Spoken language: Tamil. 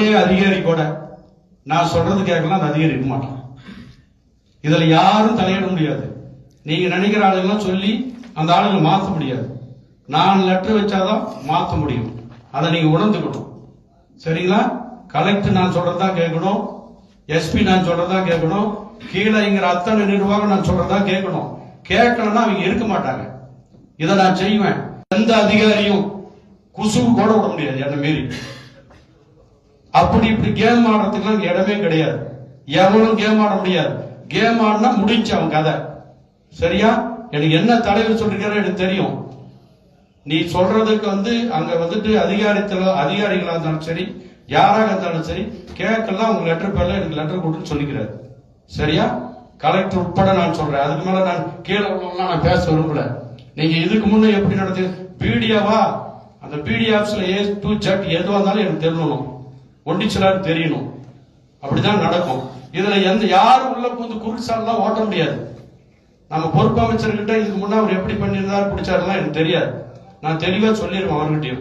ஒரே அதிகாரி கூட நான் சொல்றது கேட்கலாம், அந்த அதிகாரி இருக்க மாட்டான். இதுல யாரும் தலையிட முடியாது. நீங்க நினைக்கிற ஆளுங்கெல்லாம் சொல்லி அந்த ஆளுங்களை மாற்ற முடியாது. நான் லெட்டர் வச்சாதான் மாற்ற முடியும். அதை நீங்க உணர்ந்துக்கணும். சரிங்களா? கலெக்டர் நான் சொல்றதான் கேட்கணும், எஸ்பி நான் சொல்றதான் கேட்கணும், கீழே இங்கிற அத்தனை நிர்வாகம் நான் சொல்றதான் கேட்கணும். கேட்கலன்னா அவங்க இருக்க மாட்டாங்க. இதை நான் செய்வேன். எந்த அதிகாரியும் குசுவு கூட விட முடியாது என்ன மீறி. அப்படி இப்படி கேம் ஆடுறதுக்கு இடமே கிடையாது. எவனும் கேம் ஆட முடியாது. கேம் ஆடினா முடிஞ்சு அவன் கதை. சரியா? எனக்கு என்ன தலைவர் சொல்லிருக்காரு எனக்கு தெரியும். நீ சொல்றதுக்கு அங்க அதிகாரிகளா இருந்தாலும் சரி, யாராக இருந்தாலும் சரி, கேட்கலாம். உங்க லெட்டர் பேர்ல எனக்கு லெட்டர் கொடுன்னு சொல்லிக்கிறாரு. சரியா? கலெக்டர் உட்பட நான் சொல்றேன். அதுக்கு மேல நான் கீழே உள்ளவங்களாம் நான் பேச விரும்பல. நீங்க இதுக்கு முன்னே எப்படி நடத்து பிடிஆவா? அந்த பிடி ஆப்ஸ்ல A to Z எதுவா இருந்தாலும் எனக்கு தெரியணும், ஒண்டிச்சலான்னு தெரியணும். அப்படிதான் நடக்கும். இதுல யாரும் உள்ள புகுந்து குறுசாலாம் ஓட்ட முடியாது. நம்ம பொறுப்பு அமைச்சர்கிட்ட இதுக்கு முன்னா அவர் எப்படி பண்ணியிருந்தாரு பிடிச்சாருலாம் எனக்கு தெரியாது. நான் தெளிவா சொல்லிடுவேன் அவர்கிட்டயும்.